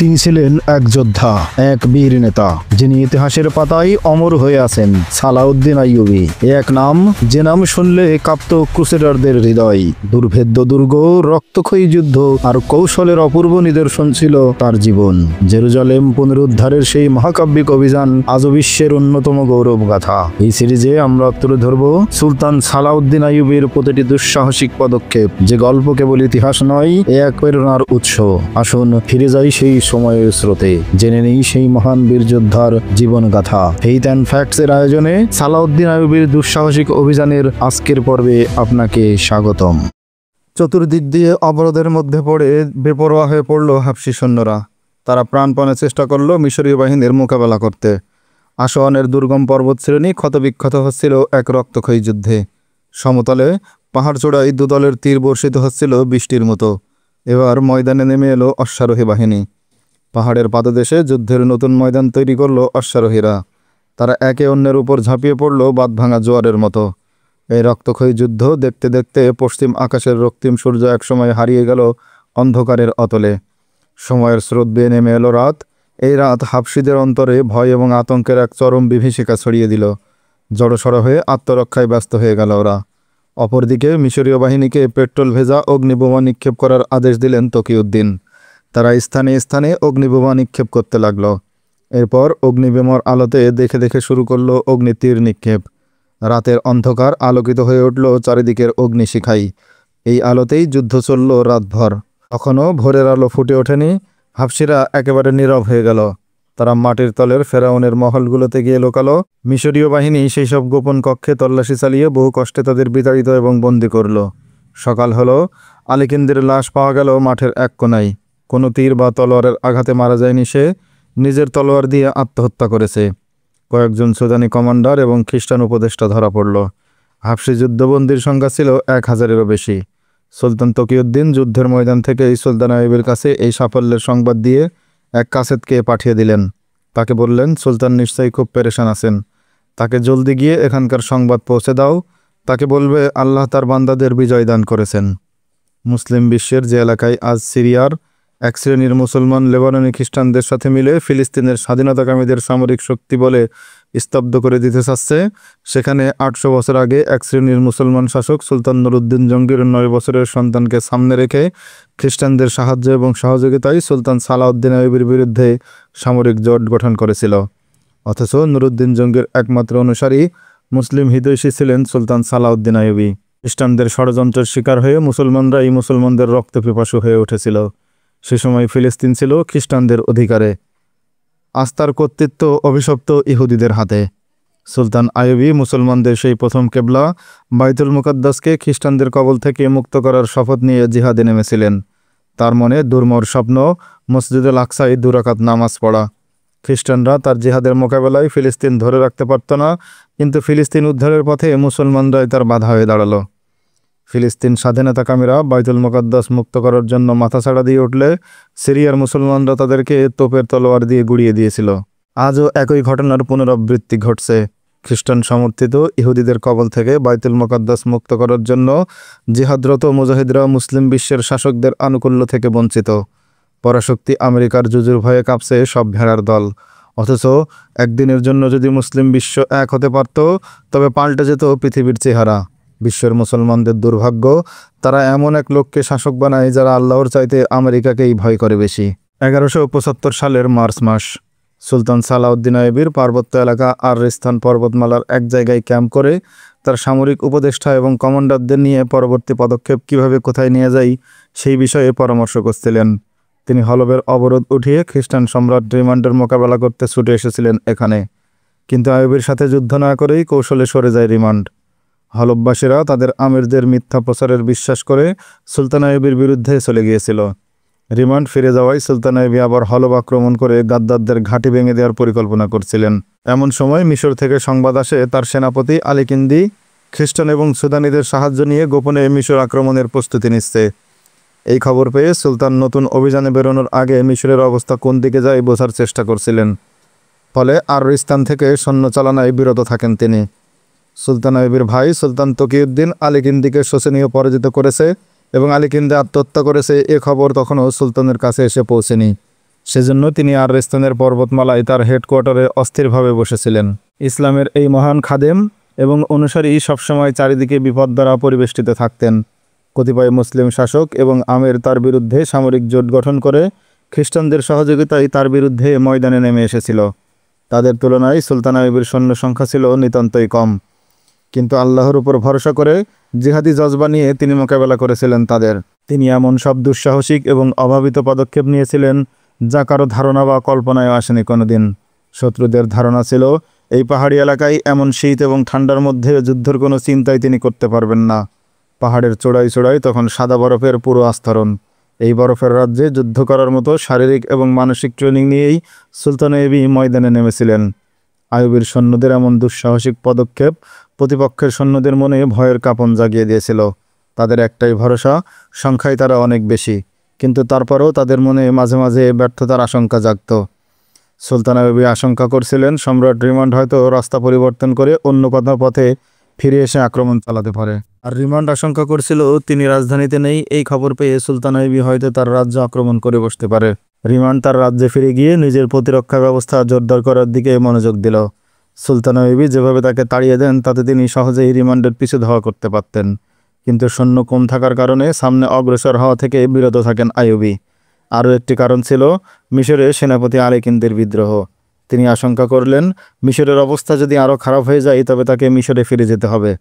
তিনি ছিলেন এক যোদ্ধা, এক বীর নেতা, যিনি ইতিহাসের পাতায় অমর হয়ে আছেন। সালাউদ্দিন আইয়ুবী এক নাম, যে নাম শুনলে কাঁপত ক্রুসেডারদের হৃদয়। দুর্ভেদ্য দুর্গ, রক্তক্ষয়ী যুদ্ধ আর কৌশলের অপূর্ব নিদর্শন ছিল তার জীবন। জেরুজালেম পুনরুদ্ধারের সেই মহাকাব্যিক অভিযান আজও বিশ্বের অন্যতম গৌরব গাথা। এই সিরিজে আমরা তুলে ধরব সুলতান সালাউদ্দিন আইয়ুবীর প্রতিটি দুঃসাহসিক পদক্ষেপ, যে গল্প কেবল ইতিহাস নয়, এক প্রেরণার উৎস। আসুন ফিরে যাই সেই সময়ের স্রোতে, জেনে নেই সেই মহান বীর যোদ্ধার জীবন গাথা। ফেইথ অ্যান্ড ফ্যাক্টস এর আয়োজনে সালাউদ্দিন আইয়ুবীর দুঃসাহসিক অভিযানের আজকের পর্বে আপনাকে স্বাগতম। চতুর্দিক দিয়ে অবরোধের মধ্যে পড়ে বেপরোয়া হয়ে পড়ল হাবশী সৈন্যরা। তারা প্রাণপণে চেষ্টা করল মিশরীয় বাহিনীর মোকাবেলা করতে। আসোয়ানের দুর্গম পর্বতশ্রেণী ক্ষতবিক্ষত হচ্ছিল এক রক্তক্ষয়ী যুদ্ধে। সমতলে পাহাড় চূড়ায় দুদলের তীর বর্ষিত হচ্ছিল বৃষ্টির মতো। এবার ময়দানে নেমে এলো অশ্বারোহী বাহিনী। পাহাড়ের পাদদেশে যুদ্ধের নতুন ময়দান তৈরি করল অশ্বারোহীরা। তারা একে অন্যের উপর ঝাঁপিয়ে পড়ল বাঁধভাঙা জোয়ারের মতো। এই রক্তক্ষয়ী যুদ্ধ দেখতে দেখতে পশ্চিম আকাশের রক্তিম সূর্য একসময় হারিয়ে গেল অন্ধকারের অতলে। সময়ের স্রোত বেয়ে নেমে এলো রাত। এই রাত হাবশীদের অন্তরে ভয় এবং আতঙ্কের এক চরম বিভীষিকা ছড়িয়ে দিল। জড়সড় হয়ে আত্মরক্ষায় ব্যস্ত হয়ে গেল ওরা। অপরদিকে মিশরীয় বাহিনীকে পেট্রোল ভেজা অগ্নিবোমা নিক্ষেপ করার আদেশ দিলেন তকিউদ্দিন। তারা স্থানে স্থানে অগ্নিবোমা নিক্ষেপ করতে লাগল। এরপর অগ্নিবোমার আলোতে দেখে দেখে শুরু করলো অগ্নিতীর নিক্ষেপ। রাতের অন্ধকার আলোকিত হয়ে উঠল চারিদিকের অগ্নিশিখায়। এই আলোতেই যুদ্ধ চলল রাতভর। তখনও ভোরের আলো ফুটে ওঠেনি। হাবশীরা একেবারে নীরব হয়ে গেল। তারা মাটির তলের ফেরাউনের মহলগুলোতে গিয়ে লোকালো। মিশরীয় বাহিনী সেই সব গোপন কক্ষে তল্লাশি চালিয়ে বহু কষ্টে তাদের বিতাড়িত এবং বন্দী করল। সকাল হলো। আলীকিন্দির লাশ পাওয়া গেল মাঠের এক কোনায়। কোনো তীর বা তলোয়ারের আঘাতে মারা যায়নি সে, নিজের তলোয়ার দিয়ে আত্মহত্যা করেছে। কয়েকজন সুদানি কমান্ডার এবং খ্রিস্টান উপদেষ্টা ধরা পড়ল। হাবশী যুদ্ধবন্দীর সংখ্যা ছিল 1000-এরও বেশি। সুলতান তকিউদ্দিন যুদ্ধের ময়দান থেকে সুলতান আইয়ুবীর কাছে এই সাফল্যের সংবাদ দিয়ে এক কাসেদকে পাঠিয়ে দিলেন। তাকে বললেন, সুলতান নিশ্চয়ই খুব পেরেশান আছেন। তাকে জলদি গিয়ে এখানকার সংবাদ পৌঁছে দাও। তাকে বলবে আল্লাহ তার বান্দাদের বিজয় দান করেছেন। মুসলিম বিশ্বের যে এলাকায় আজ সিরিয়ার এক শ্রেণীর মুসলমান লেবাননি খ্রিস্টানদের সাথে মিলে ফিলিস্তিনের স্বাধীনতাকামীদের সামরিক শক্তি বলে স্তব্ধ করে দিতে চাচ্ছে, সেখানে 800 বছর আগে এক শ্রেণীর মুসলমান শাসক সুলতান নুরুদ্দিন জঙ্গির 9 বছরের সন্তানকে সামনে রেখে খ্রিস্টানদের সাহায্য এবং সহযোগিতায় সুলতান সালাউদ্দিন আইয়ুবীর বিরুদ্ধে সামরিক জোট গঠন করেছিল। অথচ নুরুদ্দিন জঙ্গির একমাত্র অনুসারী মুসলিম হিতৈষী ছিলেন সুলতান সালাউদ্দিন আইয়ুবী। খ্রিস্টানদের ষড়যন্ত্রের শিকার হয়ে মুসলমানরা এই মুসলমানদের রক্তপিপাসু হয়ে উঠেছিল। সে সময় ফিলিস্তিন ছিল খ্রিস্টানদের অধিকারে, আস্থার কর্তৃত্ব অভিশপ্ত ইহুদিদের হাতে। সুলতান আইয়ুবী মুসলমানদের সেই প্রথম কেবলা বাইতুল মুকাদ্দাসকে খ্রিস্টানদের কবল থেকে মুক্ত করার শপথ নিয়ে জিহাদে নেমেছিলেন। তার মনে দুর্মর স্বপ্ন, মসজিদুল আকসায় 2 রাকাত নামাজ পড়া। খ্রিস্টানরা তার জিহাদের মোকাবেলায় ফিলিস্তিন ধরে রাখতে পারত না, কিন্তু ফিলিস্তিন উদ্ধারের পথে মুসলমানরাই তার বাধা হয়ে দাঁড়ালো। ফিলিস্তিন স্বাধীনতাকামীরা বাইতুল মুকাদ্দাস মুক্ত করার জন্য মাথাছাড়া দিয়ে উঠলে সিরিয়ার মুসলমানরা তাদেরকে তোপের তলোয়ার দিয়ে গুড়িয়ে দিয়েছিল। আজও একই ঘটনার পুনরাবৃত্তি ঘটছে। খ্রিস্টান সমর্থিত ইহুদিদের কবল থেকে বাইতুল মুকাদ্দাস মুক্ত করার জন্য জিহাদরত মুজাহিদরা মুসলিম বিশ্বের শাসকদের আনুকূল্য থেকে বঞ্চিত। পরাশক্তি আমেরিকার জুজুর ভয়ে কাঁপছে সব ভেড়ার দল। অথচ একদিনের জন্য যদি মুসলিম বিশ্ব এক হতে পারত, তবে পাল্টে যেত পৃথিবীর চেহারা। বিশ্বের মুসলমানদের দুর্ভাগ্য, তারা এমন এক লোককে শাসক বানায় যারা আল্লাহর চাইতে আমেরিকাকেই ভয় করে বেশি। 1175 সালের মার্চ মাস। সুলতান সালাউদ্দিন আইয়ুবীর পার্বত্য এলাকা আররিস্তান পর্বতমালার এক জায়গায় ক্যাম্প করে তার সামরিক উপদেষ্টা এবং কমান্ডারদের নিয়ে পরবর্তী পদক্ষেপ কিভাবে কোথায় নিয়ে যায় সেই বিষয়ে পরামর্শ করছিলেন। তিনি হলবের অবরোধ উঠিয়ে খ্রিস্টান সম্রাট রিমান্ডের মোকাবেলা করতে ছুটে এসেছিলেন এখানে। কিন্তু আইয়ুবীর সাথে যুদ্ধ না করেই কৌশলে সরে যায় রিমান্ড। হলববাসীরা তাদের আমিরদের মিথ্যা প্রচারের বিশ্বাস করে সুলতান আইয়ুবীর বিরুদ্ধে চলে গিয়েছিল। রিমান্ড ফিরে যাওয়ায় সুলতান আইয়ুবী আবার হলব আক্রমণ করে গাদ্দারদের ঘাঁটি ভেঙে দেওয়ার পরিকল্পনা করছিলেন। এমন সময় মিশর থেকে সংবাদ আসে তার সেনাপতি আলীকিন্দি খ্রিস্টান এবং সুদানিদের সাহায্য নিয়ে গোপনে মিশর আক্রমণের প্রস্তুতি নিচ্ছে। এই খবর পেয়ে সুলতান নতুন অভিযানে বেরোনোর আগে মিশরের অবস্থা কোন দিকে যায় বোঝার চেষ্টা করছিলেন। ফলে আররিস্তান থেকে সৈন্য চালানায় বিরত থাকেন তিনি। সুলতান আইয়ুবীর ভাই সুলতান তকিউদ্দিন আলীকিন্দিকে শোচনীয় পরাজিত করেছে এবং আলীকিন্দি আত্মহত্যা করেছে, এ খবর তখনও সুলতানের কাছে এসে পৌঁছেনি। সেজন্য তিনি আরস্তানের পর্বতমালায় তার হেডকোয়ার্টারে অস্থিরভাবে বসেছিলেন। ইসলামের এই মহান খাদেম এবং অনুসারী সবসময় চারিদিকে বিপদ দ্বারা পরিবেষ্টিত থাকতেন। কতিপয় মুসলিম শাসক এবং আমির তার বিরুদ্ধে সামরিক জোট গঠন করে খ্রিস্টানদের সহযোগিতায় তার বিরুদ্ধে ময়দানে নেমে এসেছিল। তাদের তুলনায় সুলতান আইয়ুবের সৈন্য সংখ্যা ছিল নিতান্তই কম, কিন্তু আল্লাহর উপর ভরসা করে জিহাদি জজবা নিয়ে তিনি মোকাবেলা করেছিলেন তাদের। তিনি এমন সব দুঃসাহসিক এবং অভাবিত পদক্ষেপ নিয়েছিলেন যা কারো ধারণা বা কল্পনায় আসেনি কোনোদিন। শত্রুদের ধারণা ছিল এই পাহাড়ি এলাকায় এমন শীত এবং ঠান্ডার মধ্যে যুদ্ধের কোনো চিন্তাই তিনি করতে পারবেন না। পাহাড়ের চূড়ায় চূড়ায় তখন সাদা বরফের পুরো আস্তরণ। এই বরফের রাজ্যে যুদ্ধ করার মতো শারীরিক এবং মানসিক ট্রেনিং নিয়েই সুলতান আইয়ুবী ময়দানে নেমেছিলেন। আইয়ুবের সৈন্যদের এমন দুঃসাহসিক পদক্ষেপ প্রতিপক্ষের সৈন্যদের মনে ভয়ের কাঁপন জাগিয়ে দিয়েছিল। তাদের একটাই ভরসা, সংখ্যায় তারা অনেক বেশি, কিন্তু তারপরেও তাদের মনে মাঝে মাঝে ব্যর্থতার আশঙ্কা জাগত। সুলতান আইয়ুবী আশঙ্কা করছিলেন সম্রাট রিমান্ড হয়তো রাস্তা পরিবর্তন করে অন্য কোনো পথে ফিরে এসে আক্রমণ চালাতে পারে। আর রিমান্ড আশঙ্কা করছিল তিনি রাজধানীতে নেই এই খবর পেয়ে সুলতান আইয়ুবী হয়তো তার রাজ্য আক্রমণ করে বসতে পারে। রিমান্ড তার রাজ্যে ফিরে গিয়ে নিজের প্রতিরক্ষা ব্যবস্থা জোরদার করার দিকে মনোযোগ দিল। সুলতান আইয়ুবী যেভাবে তাকে তাড়িয়ে দেন তাতে তিনি সহজেই রিমান্ডের পিছু ধাওয়া করতে পারতেন, কিন্তু সৈন্য কম থাকার কারণে সামনে অগ্রসর হওয়া থেকে বিরত থাকেন আইয়ুবী। আরও একটি কারণ ছিল মিশরে সেনাপতি আলেকিন্দের বিদ্রোহ। তিনি আশঙ্কা করলেন মিশরের অবস্থা যদি আরও খারাপ হয়ে যায় তবে তাকে মিশরে ফিরে যেতে হবে।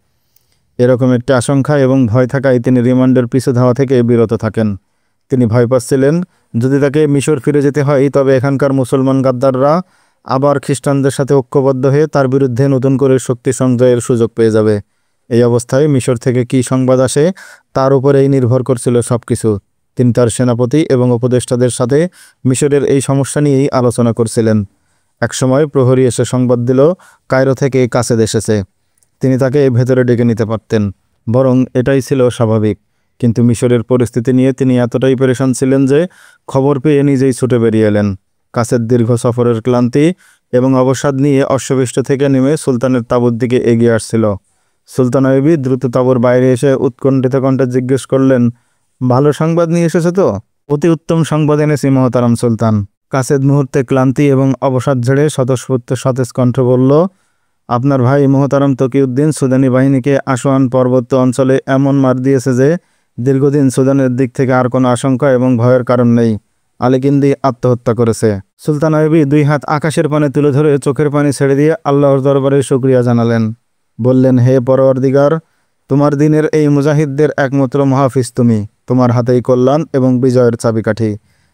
এরকম একটি আশঙ্কা এবং ভয় থাকায় তিনি রিমান্ডের পিছু ধাওয়া থেকে বিরত থাকেন। তিনি ভয় পাচ্ছিলেন যদি তাকে মিশর ফিরে যেতে হয় তবে এখানকার মুসলমান গাদ্দাররা আবার খ্রিস্টানদের সাথে ঐক্যবদ্ধ হয়ে তার বিরুদ্ধে নতুন করে শক্তি সঞ্চয়ের সুযোগ পেয়ে যাবে। এই অবস্থায় মিশর থেকে কী সংবাদ আসে তার উপরেই নির্ভর করছিল সব কিছু। তিনি তার সেনাপতি এবং উপদেষ্টাদের সাথে মিশরের এই সমস্যা নিয়েই আলোচনা করছিলেন। একসময় প্রহরী এসে সংবাদ দিল কায়রো থেকে কাসেদ এসেছে। তিনি তাকে ভেতরে ডেকে নিতে পারতেন, বরং এটাই ছিল স্বাভাবিক, কিন্তু মিশরের পরিস্থিতি নিয়ে তিনি এতটাই পেরেশান ছিলেন যে খবর পেয়ে নিজেই ছুটে বেরিয়ে এলেন। কাসেদ দীর্ঘ সফরের ক্লান্তি এবং অবসাদ নিয়ে অশ্ববিষ্ট থেকে নেমে সুলতানের তাঁবুর দিকে এগিয়ে আসছিল। সুলতান আইয়ুবী দ্রুত তাঁবুর বাইরে এসে উৎকণ্ঠিত কণ্ঠে জিজ্ঞেস করলেন, ভালো সংবাদ নিয়ে এসেছে তো? অতি উত্তম সংবাদ এনেছি মহতারাম সুলতান। কাসেদ মুহূর্তে ক্লান্তি এবং অবসাদ ঝেড়ে স্বতঃস্ফূর্ত সতেজ কণ্ঠ বলল, আপনার ভাই মহতারাম তকিউদ্দিন সুদানি বাহিনীকে আসোয়ান পর্বত্য অঞ্চলে এমন মার দিয়েছে যে দীর্ঘদিন সুদানের দিক থেকে আর কোনো আশঙ্কা এবং ভয়ের কারণ নেই। আলেকিন্দি আত্মহত্যা করেছে। সুলতান আইয়ুবী দুই হাত আকাশের পানে তুলে ধরে চোখের পানি ছেড়ে দিয়ে আল্লাহর দরবারে শুকরিয়া জানালেন। বললেন, হে পরওয়ারদিগার, তোমার দিনের এই মুজাহিদদের একমাত্র মহাফিজ তুমি। তোমার হাতেই কল্যাণ এবং বিজয়ের চাবিকাঠি।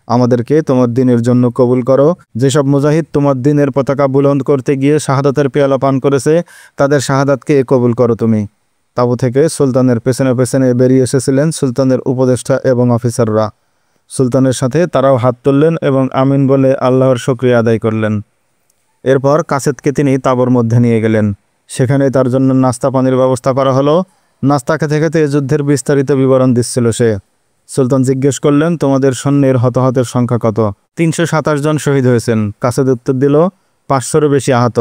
আমাদেরকে তোমার দিনের জন্য কবুল করো। যেসব মুজাহিদ তোমার দিনের পতাকা বুলন্দ করতে গিয়ে শাহাদাতের পেয়ালা পান করেছে তাদের শাহাদাতকে কবুল করো তুমি। তাঁবু থেকে সুলতানের পেছনে পেছনে বেরিয়ে এসেছিলেন সুলতানের উপদেষ্টা এবং অফিসাররা। সুলতানের সাথে তারাও হাত তুললেন এবং আমিন বলে আল্লাহর শুকরিয়া আদায় করলেন। এরপর কাসেদকে তিনি তাঁবুর মধ্যে নিয়ে গেলেন। সেখানে তার জন্য নাস্তা পানির ব্যবস্থা করা হলো। নাস্তা খেতে খেতে যুদ্ধের বিস্তারিত বিবরণ দিচ্ছিল সে। সুলতান জিজ্ঞেস করলেন, তোমাদের সৈন্যের হতাহতের সংখ্যা কত? 327 জন শহীদ হয়েছেন। কাসেদ উত্তর দিল, 500-ও বেশি আহত।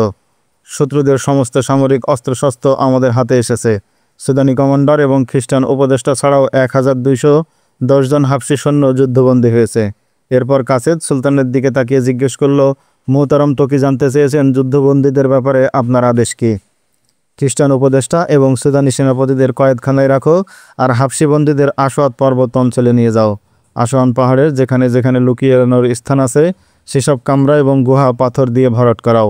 শত্রুদের সমস্ত সামরিক অস্ত্রশস্ত্র আমাদের হাতে এসেছে। সুদানি কমান্ডার এবং খ্রিস্টান উপদেষ্টা ছাড়াও 1210 জন হাবশি সৈন্য যুদ্ধবন্দী হয়েছে। এরপর কাসেদ সুলতানের দিকে তাকিয়ে জিজ্ঞেস করল, মোহতারাম তকি জানতে চেয়েছেন যুদ্ধবন্দীদের ব্যাপারে আপনার আদেশ কী? খ্রিস্টান উপদেষ্টা এবং সুদানি সেনাপতিদের কয়েদখানায় রাখো আর হাবশি বন্দীদের আসোয়াদ পর্বত অঞ্চলে নিয়ে যাও। আসোয়ান পাহাড়ের যেখানে যেখানে লুকিয়ে এড়ানোর স্থান আছে সেসব কামরা এবং গুহা পাথর দিয়ে ভরাট করাও।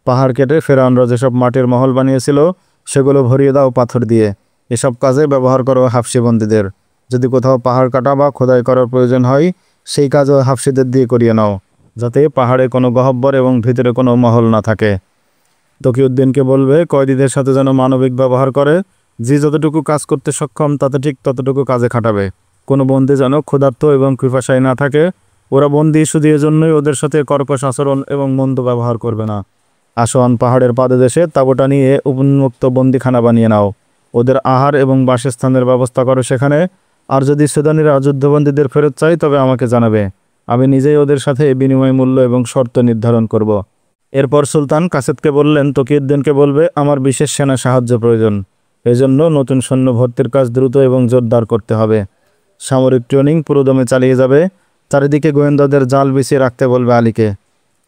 পাহাড় কেটে ফেরাউনরা যেসব মাটির মহল বানিয়েছিল সেগুলো ভরিয়ে দাও পাথর দিয়ে। এসব কাজে ব্যবহার করো হাবশি বন্দীদের। যদি কোথাও পাহাড় কাটা বা খোদাই করার প্রয়োজন হয় সেই কাজও হাবশিদের দিয়ে করিয়ে নাও, যাতে পাহাড়ে কোনো গহ্বর এবং ভিতরে কোনো মহল না থাকে। তকিউদ্দিনকে বলবে কয়েদিদের সাথে যেন মানবিক ব্যবহার করে। যে যতটুকু কাজ করতে সক্ষম তাতে ঠিক ততটুকু কাজে খাটাবে। কোনো বন্দী যেন ক্ষুধার্ত এবং কৃপাশায়ী না থাকে। ওরা বন্দী শুধু এজন্যই ওদের সাথে কর্কশ আচরণ এবং মন্দ ব্যবহার করবে না। আসোয়ান পাহাড়ের পাদদেশে তাঁবুটা নিয়ে উন্মুক্ত বন্দিখানা বানিয়ে নাও। ওদের আহার এবং বাসস্থানের ব্যবস্থা করো সেখানে। আর যদি সুদানিরা যুদ্ধবন্দীদের ফেরত চায় তবে আমাকে জানাবে। আমি নিজেই ওদের সাথে বিনিময় মূল্য এবং শর্ত নির্ধারণ করব। এরপর সুলতান কাসেদকে বললেন, তকিউদ্দিনকে বলবে আমার বিশেষ সেনা সাহায্য প্রয়োজন। এজন্য নতুন সৈন্য ভর্তির কাজ দ্রুত এবং জোরদার করতে হবে। সামরিক ট্রেনিং পুরোদমে চালিয়ে যাবে। চারিদিকে গোয়েন্দাদের জাল বিছিয়ে রাখতে বলবে আলীকে।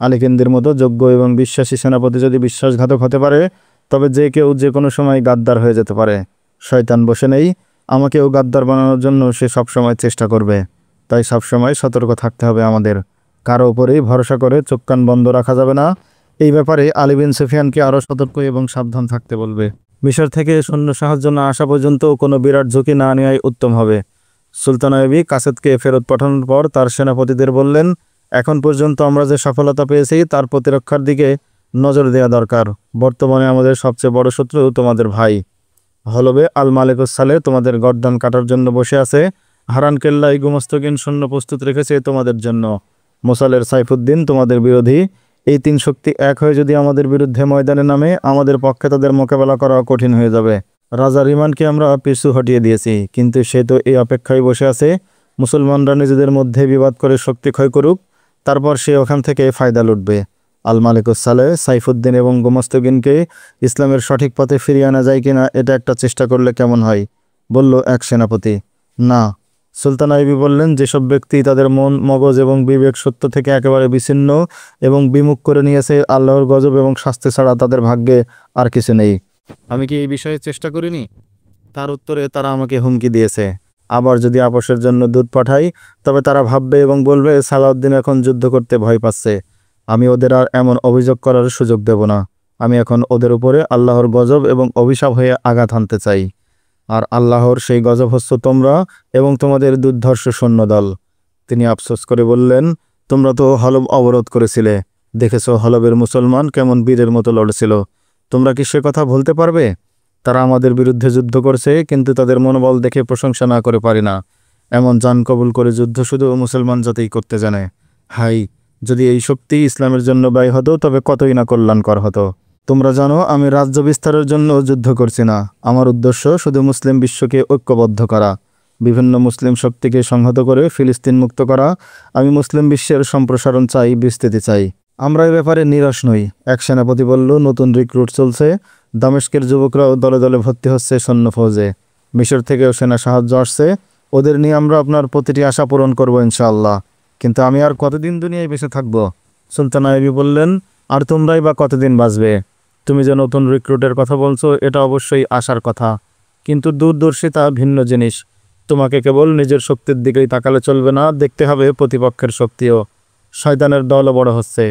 আলীকেন্দির মতো যোগ্য এবং বিশ্বাসী সেনাপতি যদি বিশ্বাসঘাতক হতে পারে, তবে যে কেউ যে কোনো সময় গাদ্দার হয়ে যেতে পারে। শয়তান বসে নেই, আমাকেও গাদ্দার বানানোর জন্য সে সবসময় চেষ্টা করবে। তাই সবসময় সতর্ক থাকতে হবে আমাদের। কারো উপরেই ভরসা করে চোখ কান বন্ধ রাখা যাবে না। এই ব্যাপারে আলী বিন সুফিয়ানকে আরও সতর্ক এবং সাবধান থাকতে বলবে। মিশর থেকে সৈন্য সাহায্য না আসা পর্যন্ত কোনো বিরাট ঝুঁকি না নেওয়াই উত্তম হবে। সুলতান আইয়ুবী কাসেদকে ফেরত পাঠানোর পর তার সেনাপতিদের বললেন, এখন পর্যন্ত আমরা যে সফলতা পেয়েছি তার প্রতিরক্ষার দিকে নজর দেওয়া দরকার। বর্তমানে আমাদের সবচেয়ে বড় শত্রু তোমাদের ভাই হলবে আল মালিকুস সালেহ তোমাদের গর্দান কাটার জন্য বসে আছে। হারান কেল্লায় গুমস্তকিন সৈন্য প্রস্তুত রেখেছে তোমাদের জন্য। মোসালের সাইফুদ্দিন তোমাদের বিরোধী। এই তিন শক্তি এক হয়ে যদি আমাদের বিরুদ্ধে ময়দানে নামে, আমাদের পক্ষে তাদের মোকাবেলা করা কঠিন হয়ে যাবে। রাজা রিমানকে আমরা পিছু হটিয়ে দিয়েছি, কিন্তু সে তো এই অপেক্ষায় বসে আছে মুসলমানরা নিজেদের মধ্যে বিবাদ করে শক্তি ক্ষয় করুক, তারপর সে ওখান থেকে ফায়দা লুটবে। আল মালিকুস সালেহ, সাইফুদ্দিন এবং গুমস্তগিনকে ইসলামের সঠিক পথে ফিরিয়ে আনা যায় কিনা এটা একটা চেষ্টা করলে কেমন হয়, বলল এক সেনাপতি। না, সুলতান আইয়ুবী বললেন, যেসব ব্যক্তি তাদের মন, মগজ এবং বিবেক সত্য থেকে একেবারে বিচ্ছিন্ন এবং বিমুখ করে নিয়েছে, আল্লাহর গজব এবং শাস্তি ছাড়া তাদের ভাগ্যে আর কিছু নেই। আমি কি এই বিষয়ে চেষ্টা করিনি? তার উত্তরে তারা আমাকে হুমকি দিয়েছে। আবার যদি আপোষের জন্য দূত পাঠাই, তবে তারা ভাববে এবং বলবে সালাউদ্দিন এখন যুদ্ধ করতে ভয় পাচ্ছে। আমি ওদের আর এমন অভিযোগ করার সুযোগ দেব না। আমি এখন ওদের উপরে আল্লাহর গজব এবং অভিশাপ হয়ে আঘাত হানতে চাই। আর আল্লাহর সেই গজব হচ্ছ তোমরা এবং তোমাদের দুর্ধর্ষ সৈন্যদল। তিনি আফসোস করে বললেন, তোমরা তো হলব অবরোধ করেছিলে, দেখেছ হলবের মুসলমান কেমন বীরের মতো লড়ছিল। তোমরা কি সে কথা ভুলতে পারবে? তারা আমাদের বিরুদ্ধে যুদ্ধ করছে, কিন্তু তাদের মনোবল দেখে প্রশংসা না করে পারি না। এমন জান কবুল করে যুদ্ধ শুধু মুসলমান জাতিই করতে জানে। হাই, যদি এই শক্তি ইসলামের জন্য ব্যয় হতো তবে কতই না কল্যাণকর হতো। তোমরা জানো আমি রাজ্য বিস্তারের জন্য যুদ্ধ করছি না। আমার উদ্দেশ্য শুধু মুসলিম বিশ্বকে ঐক্যবদ্ধ করা, বিভিন্ন মুসলিম শক্তিকে সংহত করে ফিলিস্তিন মুক্ত করা। আমি মুসলিম বিশ্বের সম্প্রসারণ চাই, বিস্তৃতি চাই। আমরা এ ব্যাপারে নিরাশ নই। এক সেনাপতি বলল, নতুন রিক্রুট চলছে। দামেস্কের যুবকরাও দলে দলে ভর্তি হচ্ছে সৈন্য ফৌজে। মিশর থেকেও সেনা সাহায্য আসছে। ওদের নিয়ে আমরা আপনার প্রতিটি আশা পূরণ করব ইনশাআল্লাহ। কিন্তু আমি আর কতদিন দুনিয়ায় বেঁচে থাকব? সুলতান আইয়ুবী বললেন, আর তোমরাই বা কতদিন বাঁচবে? তুমি যে নতুন রিক্রুটের কথা বলছো, এটা অবশ্যই আশার কথা, কিন্তু দূরদর্শিতা ভিন্ন জিনিস। তোমাকে কেবল নিজের শক্তির দিকেই তাকালে চলবে না, দেখতে হবে প্রতিপক্ষের শক্তিও। শয়তানের দলও বড় হচ্ছে,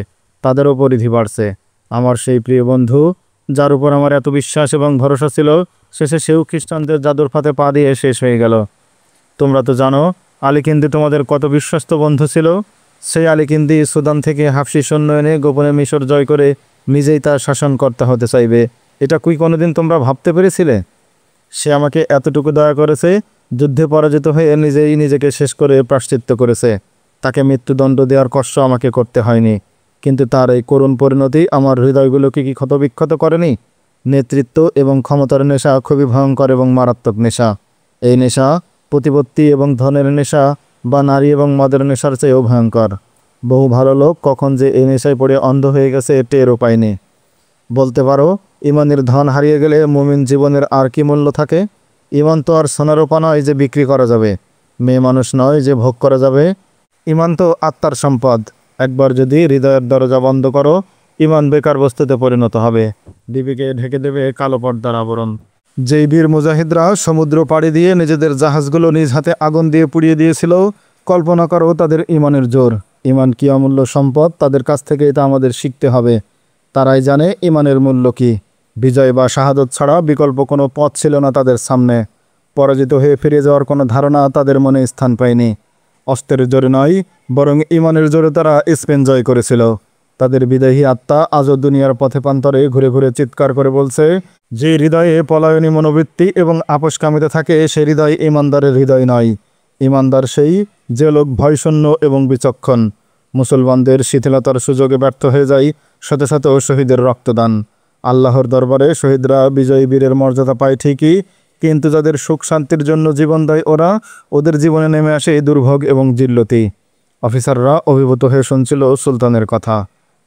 তাদেরও পরিধি বাড়ছে। আমার সেই প্রিয় বন্ধু, যার উপর আমার এত বিশ্বাস এবং ভরসা ছিল, শেষে সেও খ্রিস্টানদের জাদুর ফাঁদে পা দিয়ে শেষ হয়ে গেল। তোমরা তো জানো আলীকিন্দি তোমাদের কত বিশ্বস্ত বন্ধু ছিল। সেই আলীকিন্দি সুদান থেকে হাফসি সৈন্য এনে গোপনে মিশর জয় করে নিজেই তার শাসনকর্তা হতে চাইবে। এটা কি কোনোদিন তোমরা ভাবতে পেরেছিলে? সে আমাকে এতটুকু দয়া করেছে, যুদ্ধে পরাজিত হয়ে নিজেই নিজেকে শেষ করে প্রায়শ্চিত্ত করেছে। তাকে মৃত্যুদণ্ড দেওয়ার কষ্ট আমাকে করতে হয়নি, কিন্তু তার এই করুণ পরিণতি আমার হৃদয়গুলোকে কি ক্ষতবিক্ষত করেনি? নেতৃত্ব এবং ক্ষমতার নেশা খুবই ভয়ঙ্কর এবং মারাত্মক নেশা। এই নেশা প্রতিপত্তি এবং ধনের নেশা বা নারী এবং মদের নেশার চেয়েও ভয়ঙ্কর। বহু ভালো লোক কখন যে এই নেশায় পড়ে অন্ধ হয়ে গেছে টেরও পায়নি। বলতে পারো, ইমানের ধন হারিয়ে গেলে মুমিন জীবনের আর কি মূল্য থাকে? ইমান তো আর সোনারূপা নয় যে বিক্রি করা যাবে, মেয়ে মানুষ নয় যে ভোগ করা যাবে। ইমান তো আত্মার সম্পদ। একবার যদি হৃদয়ের দরজা বন্ধ করো, ইমান বেকার বস্তুতে পরিণত হবে, ডিবিকে ঢেকে দেবে কালো পর্দার আবরণ। যেই বীর মুজাহিদরা সমুদ্র পাড়ি দিয়ে নিজেদের জাহাজগুলো নিজ হাতে আগুন দিয়ে পুড়িয়ে দিয়েছিল, কল্পনা করো তাদের ইমানের জোর। ইমান কি অমূল্য সম্পদ, তাদের কাছ থেকে এটা আমাদের শিখতে হবে। তারাই জানে ইমানের মূল্য কি। বিজয় বা শাহাদত ছাড়া বিকল্প কোনো পথ ছিল না তাদের সামনে। পরাজিত হয়ে ফিরে যাওয়ার কোনো ধারণা তাদের মনে স্থান পায়নি। অস্ত্রের জোরে নয়, বরং ইমানের জোরে তারা স্পেন জয় করেছিল। তাদের বিদেহী আত্মা আজও দুনিয়ার পথে প্রান্তরে ঘুরে ঘুরে চিৎকার করে বলছে, যে হৃদয়ে পলায়নী মনোবৃত্তি এবং আপোষকামিতা থাকে, সে হৃদয় ইমানদারের হৃদয় নয়। ইমানদার সেই যে লোক ভয়শূন্য এবং বিচক্ষণ। মুসলমানদের শিথিলতার সুযোগে ব্যর্থ হয়ে যায় শত শত শহীদের রক্তদান। আল্লাহর দরবারে শহীদরা বিজয়ী বীরের মর্যাদা পায় ঠিকই, কিন্তু যাদের সুখ শান্তির জন্য জীবন দেয় ওরা, ওদের জীবনে নেমে আসে দুর্ভোগ এবং জিল্লতি। অফিসাররা অভিভূত হয়ে শুনছিল সুলতানের কথা।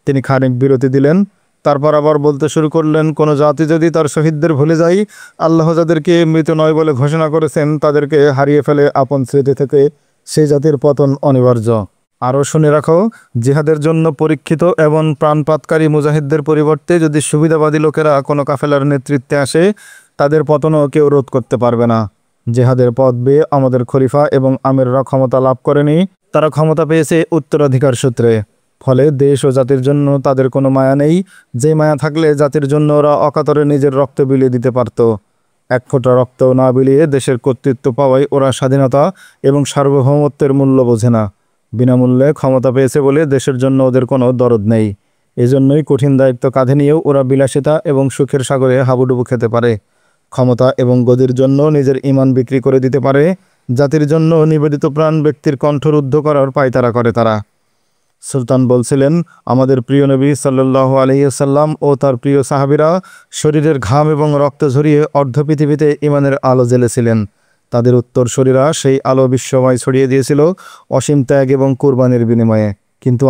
তিনি খানিক বিরতি দিলেন, তারপর আবার বলতে শুরু করলেন, কোনো জাতি যদি তার শহীদদের ভুলে যায়, আল্লাহ যাদেরকে মৃত নয় বলে ঘোষণা করেছেন তাদেরকে হারিয়ে ফেলে আপন স্মৃতি থেকে, সেই জাতির পতন অনিবার্য। আরও শুনে রাখো, জিহাদের জন্য পরীক্ষিত এবং প্রাণপাতকারী মুজাহিদদের পরিবর্তে যদি সুবিধাবাদী লোকেরা কোনো কাফেলার নেতৃত্বে আসে, তাদের পতনও কেউ রোধ করতে পারবে না। জিহাদের পথ বেয়ে আমাদের খলিফা এবং আমিররা ক্ষমতা লাভ করেনি, তারা ক্ষমতা পেয়েছে উত্তরাধিকার সূত্রে। ফলে দেশ ও জাতির জন্য তাদের কোনো মায়া নেই, যে মায়া থাকলে জাতির জন্য ওরা অকাতরে নিজের রক্ত বিলিয়ে দিতে পারত। এক ফোঁটা রক্ত না বিলিয়ে দেশের কর্তৃত্ব পাওয়ায় ওরা স্বাধীনতা এবং সার্বভৌমত্বের মূল্য বোঝে না। বিনামূল্যে ক্ষমতা পেয়েছে বলে দেশের জন্য ওদের কোনো দরদ নেই। এজন্যই কঠিন দায়িত্ব কাঁধে নিয়েও ওরা বিলাসিতা এবং সুখের সাগরে হাবুডুবু খেতে পারে। ক্ষমতা এবং গদির জন্য নিজের ঈমান বিক্রি করে দিতে পারে। জাতির জন্য নিবেদিত প্রাণ ব্যক্তির কণ্ঠরুদ্ধ করার পায়তারা করে তারা। সুলতান বলছিলেন, আমাদের প্রিয় নবী সাল্লাল্লাহু আলাইহি ওয়াসাল্লাম ও তার প্রিয় সাহাবীরা শরীরের ঘাম এবং রক্ত ঝরিয়ে অর্ধ পৃথিবীতে ঈমানের আলো জ্বেলেছিলেন। তাদের উত্তরসূরিরা সেই আলো বিশ্বময় ছড়িয়ে দিয়েছিল অসীম ত্যাগ এবং কুরবানির বিনিময়ে। কিন্তু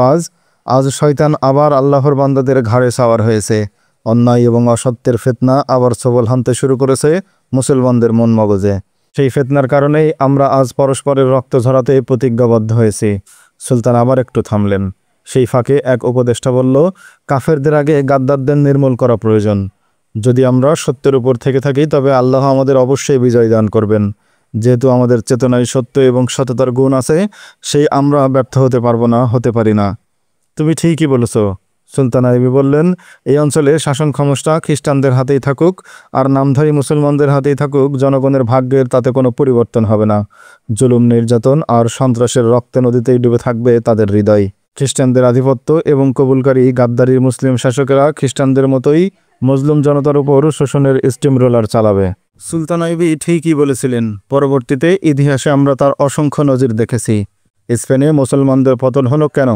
আজ শয়তান আবার আল্লাহর বান্দাদের ঘাড়ে সাওয়ার হয়েছে। অন্যায় এবং অসত্যের ফিতনা আবার সবল হানতে শুরু করেছে মুসলমানদের মন মগজে। সেই ফিতনার কারণেই আমরা আজ পরস্পরের রক্ত ঝরাতে প্রতিজ্ঞাবদ্ধ হয়েছি। সুলতান আবার একটু থামলেন। সেই ফাঁকে এক উপদেষ্টা বলল, কাফেরদের আগে গাদ্দারদের নির্মূল করা প্রয়োজন। যদি আমরা সত্যের উপর থেকে থাকি তবে আল্লাহ আমাদের অবশ্যই বিজয় দান করবেন। যেহেতু আমাদের চেতনায় সত্য এবং সততার গুণ আছে, সেই আমরা ব্যর্থ হতে পারি না। তুমি ঠিকই বলেছ। সুলতান আইবি বললেন, এই অঞ্চলে শাসন ক্ষমতা খ্রিস্টানদের হাতেই থাকুক আর নামধারী মুসলমানদের হাতেই থাকুক, জনগণের ভাগ্যের তাতে কোনো পরিবর্তন হবে না। জুলুম, নির্যাতন আর সন্ত্রাসের রক্তে নদীতেই ডুবে থাকবে তাদের হৃদয়। খ্রিস্টানদের আধিপত্য এবং কবুলকারী গাদ্দারি মুসলিম শাসকেরা খ্রিস্টানদের মতোই মজলুম জনতার উপর শোষণের স্টিম রোলার চালাবে। সুলতান আইবি ঠিকই বলেছিলেন। পরবর্তীতে ইতিহাসে আমরা তার অসংখ্য নজির দেখেছি। স্পেনে মুসলমানদের পতন হলো কেন?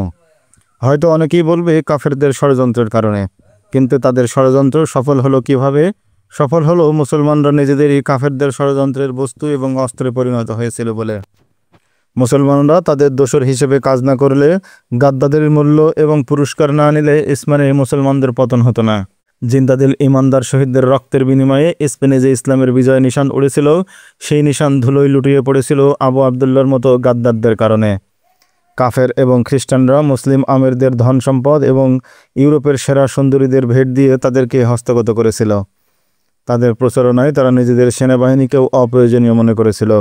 হয়তো অনেকেই বলবে কাফেরদের ষড়যন্ত্রের কারণে, কিন্তু তাদের ষড়যন্ত্র সফল হলো কিভাবে? সফল হলো মুসলমানরা নিজেদেরই কাফেরদের ষড়যন্ত্রের বস্তু এবং অস্ত্রে পরিণত হয়েছিল বলে। মুসলমানরা তাদের দোসর হিসেবে কাজ না করলে, গাদ্দাদের মূল্য এবং পুরস্কার না নিলে স্পেনে মুসলমানদের পতন হতো না। জিন্দাদিল ইমানদার শহীদদের রক্তের বিনিময়ে স্পেনে যে ইসলামের বিজয় নিশান উড়েছিল, সেই নিশান ধুলোয় লুটিয়ে পড়েছিল আবু আবদুল্লার মতো গাদ্দারদের কারণে। কাফের এবং খ্রিস্টানরা মুসলিম আমিরদের ধন সম্পদ এবং ইউরোপের সেরা সুন্দরীদের ভেট দিয়ে তাদেরকে হস্তগত করেছিল। তাদের প্রচারণায় তারা নিজেদের সেনাবাহিনীকেও অপ্রয়োজনীয় মনে করেছিল।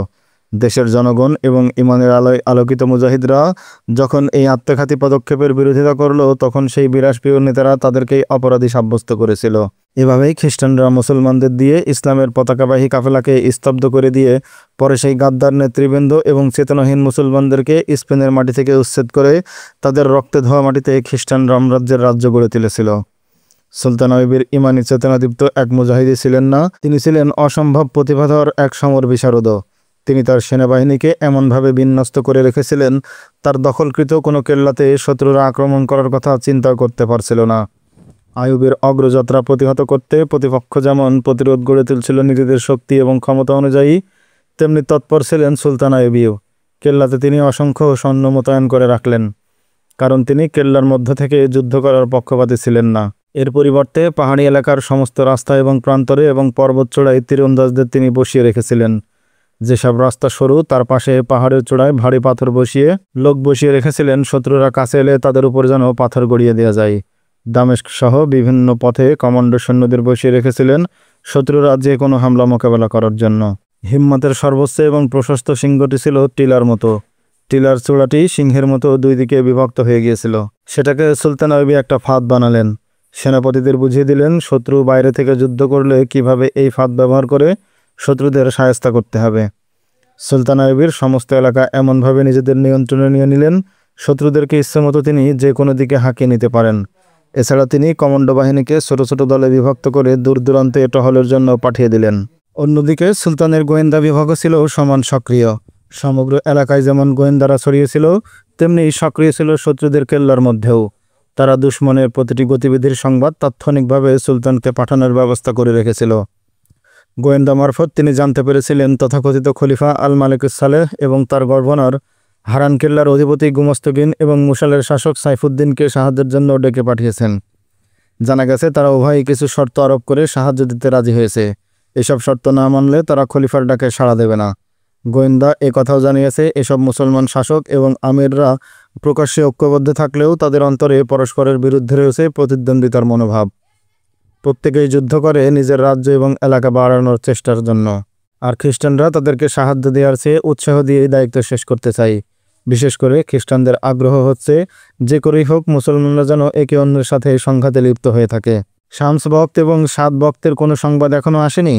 দেশের জনগণ এবং ইমানের আলোয় আলোকিত মুজাহিদরা যখন এই আত্মঘাতী পদক্ষেপের বিরোধিতা করল, তখন সেই বিলাসপ্রিয় নেতারা তাদেরকেই অপরাধী সাব্যস্ত করেছিল। এভাবেই খ্রিস্টানরা মুসলমানদের দিয়ে ইসলামের পতাকাবাহী কাফেলাকে স্তব্ধ করে দিয়ে পরে সেই গাদ্দার নেতৃবৃন্দ এবং চেতনাহীন মুসলমানদেরকে স্পেনের মাটি থেকে উচ্ছেদ করে তাদের রক্তে ধোয়া মাটিতে খ্রিস্টান রামরাজ্যের রাজ্য গড়ে তুলেছিল। সুলতান আইবির ইমানি চেতনাদীপ্ত এক মুজাহিদি ছিলেন না, তিনি ছিলেন অসম্ভব প্রতিভাধর এক সমর বিশারদ। তিনি তার সেনাবাহিনীকে এমনভাবে বিন্যস্ত করে রেখেছিলেন, তার দখলকৃত কোনো কেল্লাতে শত্রুরা আক্রমণ করার কথা চিন্তা করতে পারছিল না। আইয়ুবের অগ্রযাত্রা প্রতিহত করতে প্রতিপক্ষ যেমন প্রতিরোধ গড়ে তুলছিল নিজেদের শক্তি এবং ক্ষমতা অনুযায়ী, তেমনি তৎপর ছিলেন সুলতান আইয়ুবও। কেল্লাতে তিনি অসংখ্য সৈন্য মোতায়েন করে রাখলেন, কারণ তিনি কেল্লার মধ্য থেকে যুদ্ধ করার পক্ষপাতী ছিলেন না। এর পরিবর্তে পাহাড়ি এলাকার সমস্ত রাস্তা এবং প্রান্তরে এবং পর্বত চূড়ায় তীরন্দাজদের তিনি বসিয়ে রেখেছিলেন। যেসব রাস্তা সরু, তার পাশে পাহাড়ের চূড়ায় ভারী পাথর লোক বসিয়ে রেখেছিলেন, শত্রুরা কাছে এলে তাদের উপর যেন পাথর গড়িয়ে দেওয়া যায়। দামেস্ক সহ বিভিন্ন পথে কমান্ডো সৈন্যদের বসিয়ে রেখেছিলেন, শত্রুরা যে কোনো হামলা মোকাবেলা করার জন্য। হিম্মতের সর্বোচ্চ এবং প্রশস্ত সিংহটি ছিল টিলার মতো। টিলার চূড়াটি সিংহের মতো দুই দিকে বিভক্ত হয়ে গিয়েছিল। সেটাকে সুলতান আইবি একটা ফাঁদ বানালেন। সেনাপতিদের বুঝিয়ে দিলেন শত্রু বাইরে থেকে যুদ্ধ করলে কিভাবে এই ফাঁদ ব্যবহার করে শত্রুদের শায়েস্তা করতে হবে। সুলতান আইবির সমস্ত এলাকা এমনভাবে নিজেদের নিয়ন্ত্রণে নিয়ে নিলেন, শত্রুদেরকে ইচ্ছেমতো তিনি যে কোনো দিকে হাঁকিয়ে নিতে পারেন। এছাড়া তিনি কমান্ডো বাহিনীকে ছোট ছোট দলে বিভক্ত করে দূর দূরান্তে টহলের জন্য পাঠিয়ে দিলেন। অন্যদিকে সুলতানের গোয়েন্দা বিভাগও ছিল সমান সক্রিয়। সমগ্র এলাকায় যেমন গোয়েন্দারা ছড়িয়েছিল, তেমনি সক্রিয় ছিল শত্রুদের কেল্লার মধ্যেও। তারা দুশমনের প্রতিটি গতিবিধির সংবাদ তাৎক্ষণিকভাবে সুলতানকে পাঠানোর ব্যবস্থা করে রেখেছিল। গোয়েন্দা মারফত তিনি জানতে পেরেছিলেন তথাকথিত খলিফা আল মালিকুস সালেহ এবং তার গভর্নর হারান কেল্লার অধিপতি গুমস্তগিন এবং মুসালের শাসক সাইফুদ্দিনকে সাহায্যের জন্য ডেকে পাঠিয়েছেন। জানা গেছে তারা উভয়ই কিছু শর্ত আরোপ করে সাহায্য দিতে রাজি হয়েছে। এসব শর্ত না মানলে তারা খলিফার ডাকে সাড়া দেবে না। গোয়েন্দা কথাও জানিয়েছে এসব মুসলমান শাসক এবং আমিররা প্রকাশ্যে ঐক্যবদ্ধ থাকলেও তাদের অন্তরে পরস্পরের বিরুদ্ধে রয়েছে প্রতিদ্বন্দ্বিতার মনোভাব। প্রত্যেকেই যুদ্ধ করে নিজের রাজ্য এবং এলাকা বাড়ানোর চেষ্টার জন্য। আর খ্রিস্টানরা তাদেরকে সাহায্য দেওয়ার চেয়ে উৎসাহ দিয়ে দায়িত্ব শেষ করতে চায়। বিশেষ করে খ্রিস্টানদের আগ্রহ হচ্ছে যে করেই হোক মুসলমানরা যেন একে অন্যের সাথে সংঘাতে লিপ্ত হয়ে থাকে। শামস বক্ত এবং সাদ বক্তের কোনো সংবাদ এখনও আসেনি?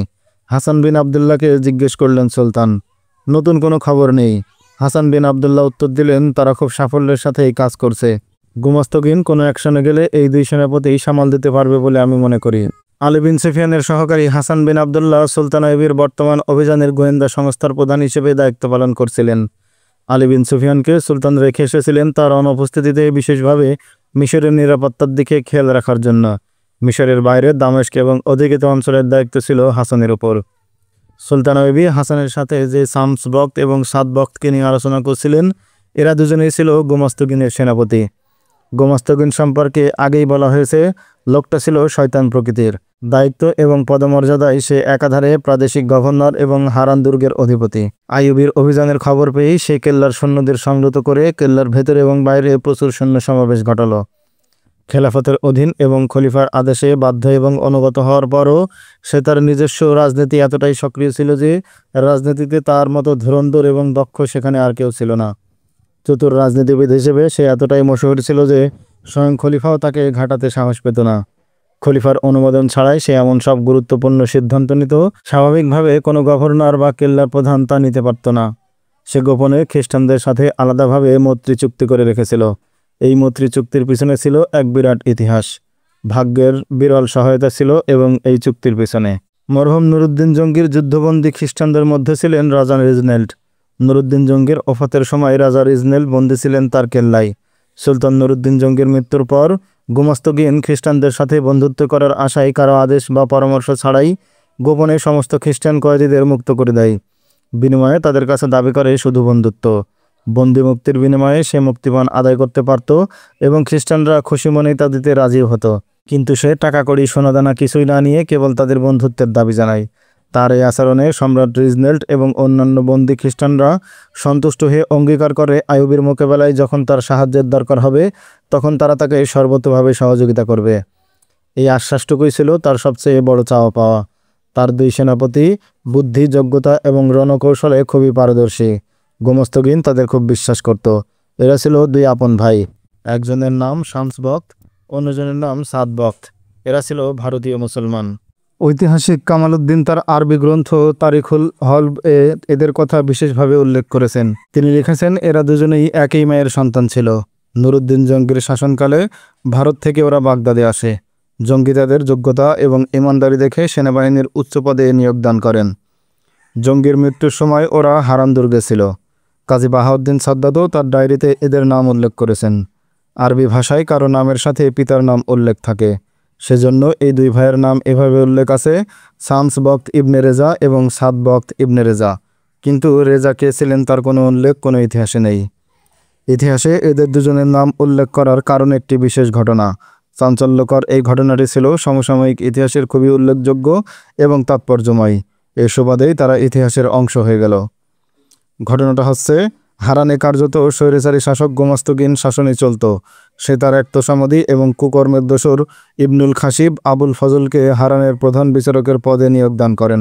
হাসান বিন আবদুল্লাহকে জিজ্ঞেস করলেন সুলতান। নতুন কোনো খবর নেই। হাসান বিন আবদুল্লাহ উত্তর দিলেন, তারা খুব সাফল্যের সাথে এই কাজ করছে। গুমাস্তগিন কোনো অ্যাকশনে গেলে এই দুই সেনাপতিই সামাল দিতে পারবে বলে আমি মনে করি। আলী বিন সুফিয়ানের সহকারী হাসান বিন আবদুল্লাহ সুলতান আইয়ুবের বর্তমান অভিযানের গোয়েন্দা সংস্থার প্রধান হিসেবে দায়িত্ব পালন করছিলেন। আলী বিন সুফিয়ানকে সুলতান রেখে এসেছিলেন তার অনুপস্থিতিতে বিশেষভাবে মিশরের নিরাপত্তার দিকে খেয়াল রাখার জন্য। মিশরের বাইরে দামেস্ক এবং অধিকৃত অঞ্চলের দায়িত্ব ছিল হাসানের উপর। সুলতান আইয়ুবী হাসানের সাথে যে শামস বক্ত এবং সাদ বক্তকে নিয়ে আলোচনা করছিলেন, এরা দুজনেই ছিল গুমাস্তগিনের সেনাপতি। গুমাস্তগিন সম্পর্কে আগেই বলা হয়েছে, লোকটা ছিল শয়তান প্রকৃতির। দায়িত্ব এবং পদমর্যাদায় সে একাধারে প্রাদেশিক গভর্নর এবং হারান দুর্গের অধিপতি। আইয়ুবীর অভিযানের খবর পেয়েই সে কেল্লার সৈন্যদের সংযত করে কেল্লার ভেতরে এবং বাইরে প্রচুর সৈন্য সমাবেশ ঘটালো। খেলাফতের অধীন এবং খলিফার আদেশে বাধ্য এবং অনুগত হওয়ার পরও সে তার নিজস্ব রাজনীতি এতটাই সক্রিয় ছিল যে রাজনীতিতে তার মতো ধুরন্ধর এবং দক্ষ সেখানে আর কেউ ছিল না। চতুর রাজনীতিবিদ হিসেবে সে এতটাই মশহুর ছিল যে স্বয়ং খলিফাও তাকে ঘাটাতে সাহস পেত না। খলিফার অনুমোদন ছাড়াই সে এমন সব গুরুত্বপূর্ণ সিদ্ধান্ত নিত, স্বাভাবিকভাবে কোনো গভর্নর বা কেল্লার প্রধান তা নিতে পারত না। সে গোপনে খ্রিস্টানদের সাথে আলাদাভাবে মৈত্রী চুক্তি করে রেখেছিল। এই মৈত্রী চুক্তির পিছনে ছিল এক বিরাট ইতিহাস। ভাগ্যের বিরল সহায়তা ছিল এবং এই চুক্তির পিছনে মরহুম নুরুদ্দিন জঙ্গির যুদ্ধবন্দী খ্রিস্টানদের মধ্যে ছিলেন রাজা রিজনেল্ড। নুরুদ্দিন জঙ্গির ওফাতের সময় রাজা রিজনেল্ড বন্দী ছিলেন তার কেল্লায়। সুলতান নুরুদ্দিন জঙ্গির মৃত্যুর পর গুমাস্তগিন খ্রিস্টানদের সাথে বন্ধুত্ব করার আশায় কারো আদেশ বা পরামর্শ ছাড়াই গোপনে সমস্ত খ্রিস্টান কয়েদিদের মুক্ত করে দেয়। বিনিময়ে তাদের কাছে দাবি করে শুধু বন্ধুত্ব। বন্দি মুক্তির বিনিময়ে সে মুক্তিপণ আদায় করতে পারত এবং খ্রিস্টানরা খুশি মনেই তা দিতে রাজিও হতো। কিন্তু সে টাকা কড়ি সোনাদানা কিছুই না নিয়ে কেবল তাদের বন্ধুত্বের দাবি জানায়। তার এই আচরণে সম্রাট রিজনেল্ড এবং অন্যান্য বন্দী খ্রিস্টানরা সন্তুষ্ট হয়ে অঙ্গীকার করে আইয়ুবীর মোকাবেলায় যখন তার সাহায্যের দরকার হবে তখন তারা তাকে সর্বতোভাবে সহযোগিতা করবে। এই আশ্বাসটুকুই ছিল তার সবচেয়ে বড় চাওয়া পাওয়া। তার দুই সেনাপতি বুদ্ধি, যোগ্যতা এবং রণকৌশলে খুবই পারদর্শী। গুমাস্তগিন তাদের খুব বিশ্বাস করত। এরা ছিল দুই আপন ভাই। একজনের নাম শামস বক্ত, অন্যজনের নাম সাদ বক্ত। এরা ছিল ভারতীয় মুসলমান। ঐতিহাসিক কামালউদ্দিন তার আরবি গ্রন্থ তারিখুল হলব এ এদের কথা বিশেষভাবে উল্লেখ করেছেন। তিনি লিখেছেন, এরা দুজনেই একই মায়ের সন্তান ছিল। নুরুদ্দিন জঙ্গির শাসনকালে ভারত থেকে ওরা বাগদাদে আসে। জঙ্গি তাদের যোগ্যতা এবং ইমানদারি দেখে সেনাবাহিনীর উচ্চ পদে নিয়োগ দান করেন। জঙ্গির মৃত্যুর সময় ওরা হারান দুর্গে ছিল। কাজী বাহাউদ্দিন সাদ্দাতও তার ডায়েরিতে এদের নাম উল্লেখ করেছেন। আরবি ভাষায় কারো নামের সাথে পিতার নাম উল্লেখ থাকে, সেজন্য এই দুই ভাইয়ের নাম এভাবে উল্লেখ আছে, শামস বক্ত ইবনে রেজা এবং সাদ বক্ত ইবনে রেজা। কিন্তু রেজা কে ছিলেন তার কোনো উল্লেখ কোনো ইতিহাসে নেই। ইতিহাসে এদের দুজনের নাম উল্লেখ করার কারণ একটি বিশেষ ঘটনা। চাঞ্চল্যকর এই ঘটনাটি ছিল সমসাময়িক ইতিহাসের খুবই উল্লেখযোগ্য এবং তাৎপর্যময়। এর সুবাদেই তারা ইতিহাসের অংশ হয়ে গেল। ঘটনাটা হচ্ছে, হারানে কার্যত স্বৈরাচারী শাসক গুমাস্তগিন শাসনে চলত। সে তার এক তোষামদি এবং কুকর্মের দোসর ইবনুল খাসিব আবুল ফজলকে হারানের প্রধান বিচারকের পদে নিয়োগ দান করেন।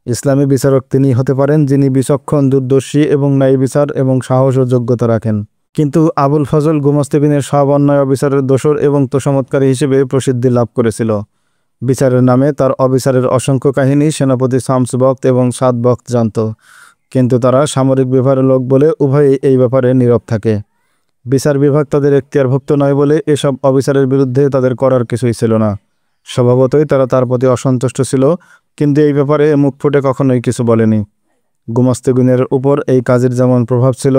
ইসলামী বিচারক তিনি হতে পারেন যিনি বিচক্ষণ, দূরদর্শী এবং ন্যায় বিচার এবং সাহস ও যোগ্যতা রাখেন। কিন্তু আবুল ফজল গুমাস্তগিনের সব অন্যায় অবিচারের দোসর এবং তোষামতকারী হিসেবে প্রসিদ্ধি লাভ করেছিল। বিচারের নামে তার অবিচারের অসংখ্য কাহিনী সেনাপতি শামস বক্ত এবং সাদ বক্ত জানত, কিন্তু তারা সামরিক বিভাগের লোক বলে উভয়ই এই ব্যাপারে নীরব থাকে। বিচার বিভাগ তাদের এখতিয়ারভুক্ত নয় বলে এসব অবিচারের বিরুদ্ধে তাদের করার কিছুই ছিল না। স্বভাবতই তারা তার প্রতি অসন্তুষ্ট ছিল, কিন্তু এই ব্যাপারে মুখ ফুটে কখনোই কিছু বলেনি। গুমাস্তগিনের উপর এই কাজের যেমন প্রভাব ছিল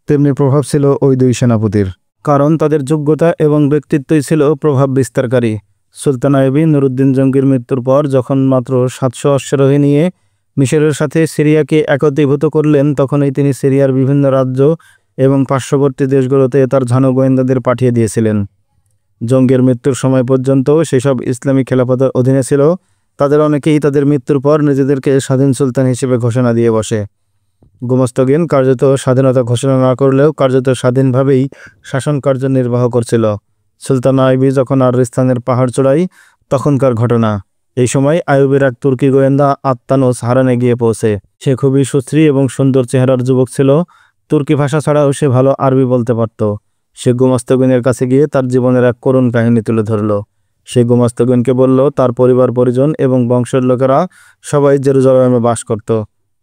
তেমনি প্রভাব ছিল ওই দুই সেনাপতির, কারণ তাদের যোগ্যতা এবং ব্যক্তিত্বই ছিল প্রভাব বিস্তারকারী। সুলতান আইয়ুবী নুরুদ্দিন জঙ্গির মৃত্যুর পর যখন মাত্র 700 অশ্বারোহী নিয়ে মিশরের সাথে সিরিয়াকে একত্রীভূত করলেন, তখনই তিনি সিরিয়ার বিভিন্ন রাজ্য এবং পার্শ্ববর্তী দেশগুলোতে তার ঝানু গোয়েন্দাদের পাঠিয়ে দিয়েছিলেন। জঙ্গির মৃত্যুর সময় পর্যন্ত সেসব ইসলামী খেলাফতের অধীনে ছিল। তাদের অনেকেই তাদের মৃত্যুর পর নিজেদেরকে স্বাধীন সুলতান হিসেবে ঘোষণা দিয়ে বসে। গোমস্তাগিন কার্যত স্বাধীনতা ঘোষণা না করলেও কার্যত স্বাধীনভাবেই শাসন কার্য নির্বাহ করছিল। সুলতানা আইবি যখন আররিস্তানের পাহাড় চূড়ায়, তখনকার ঘটনা। এই সময় আইয়ুবের এক তুর্কি গোয়েন্দা আত্তানুস হারানে গিয়ে পৌঁছে। সে খুবই সুশ্রী এবং সুন্দর চেহারার যুবক ছিল। তুর্কি ভাষা ছাড়াও সে ভালো আরবি বলতে পারত। সে গোমস্তাগিনের কাছে গিয়ে তার জীবনের এক করুণ কাহিনী তুলে ধরল। সে গোমস্তাগিনকে বলল তার পরিবার পরিজন এবং বংশের লোকেরা সবাই জেরুজালেমে বাস করত।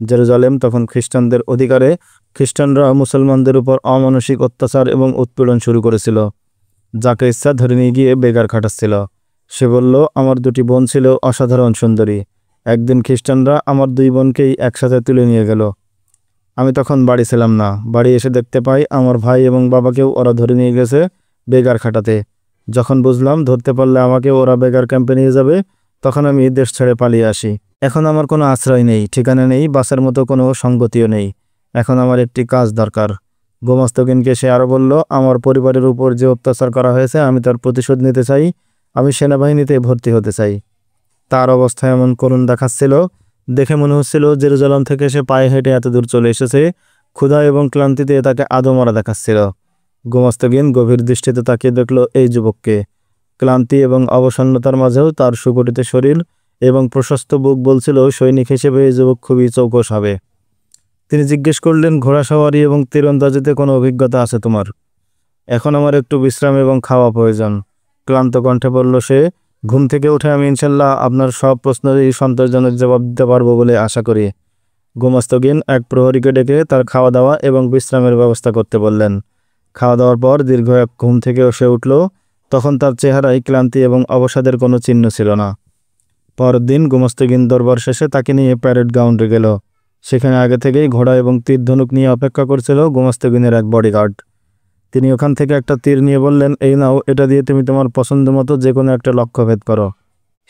জেরুজালেম তখন খ্রিস্টানদের অধিকারে। খ্রিস্টানরা মুসলমানদের উপর অমানসিক অত্যাচার এবং উৎপীড়ন শুরু করেছিল। যাকে ইচ্ছা ধরে নিয়ে গিয়ে বেগার খাটাচ্ছিল। সে বলল, আমার 2টি বোন ছিল অসাধারণ সুন্দরী। একদিন খ্রিস্টানরা আমার 2 বোনকেই একসাথে তুলে নিয়ে গেল। আমি তখন বাড়ি ছিলাম না। বাড়ি এসে দেখতে পাই আমার ভাই এবং বাবাকেও ওরা ধরে নিয়ে গেছে বেগার খাটাতে। যখন বুঝলাম ধরতে পারলে আমাকে ওরা বেগার ক্যাম্পে নিয়ে যাবে, তখন আমি দেশ ছেড়ে পালিয়ে আসি। এখন আমার কোনো আশ্রয় নেই, ঠিকানা নেই, বাসের মতো কোনো সঙ্গতিও নেই। এখন আমার একটি কাজ দরকার। গোমস্তাগিনকে সে আরও বলল, আমার পরিবারের উপর যে অত্যাচার করা হয়েছে আমি তার প্রতিশোধ নিতে চাই। আমি সেনাবাহিনীতে ভর্তি হতে চাই। তার অবস্থা এমন করুণ দেখাচ্ছিল, দেখে মনে হচ্ছিল জেরুজালেম থেকে সে পায়ে হেঁটে এত দূর চলে এসেছে। ক্ষুধা এবং ক্লান্তিতে তাকে আদমরা দেখাচ্ছিল। গোমস্তাগিন গভীর দৃষ্টিতে তাকিয়ে দেখল এই যুবককে। ক্লান্তি এবং অবসন্নতার মাঝেও তার সুগঠিত শরীর এবং প্রশস্ত বুক বলছিল সৈনিক হিসেবে এই যুবক খুবই চৌকস হবে। তিনি জিজ্ঞেস করলেন, ঘোড়া সওয়ারি এবং তীরন্দাজিতে কোনো অভিজ্ঞতা আছে তোমার? এখন আমার একটু বিশ্রাম এবং খাওয়া প্রয়োজন, ক্লান্ত কণ্ঠে বলল সে। ঘুম থেকে উঠে আমি ইনশাল্লাহ আপনার সব প্রশ্নেরই সন্তোষজনক জবাব দিতে পারবো বলে আশা করি। গোমস্তাগিন এক প্রহরীকে ডেকে তার খাওয়া দাওয়া এবং বিশ্রামের ব্যবস্থা করতে বললেন। খাওয়া দাওয়ার পর দীর্ঘ এক ঘুম থেকে সে উঠল। তখন তার চেহারায় ক্লান্তি এবং অবসাদের কোনো চিহ্ন ছিল না। পরের দিন গোমস্তাগিন দরবার শেষে তাকে নিয়ে প্যারেড গ্রাউন্ডে গেল। সেখানে আগে থেকেই ঘোড়া এবং তীর ধনুক নিয়ে অপেক্ষা করছিল গোমস্তাগিনের এক বডিগার্ড। তিনি ওখান থেকে একটা তীর নিয়ে বললেন, এই নাও, এটা দিয়ে তুমি তোমার পছন্দ মতো যে কোনো একটা লক্ষ্য ভেদ করো।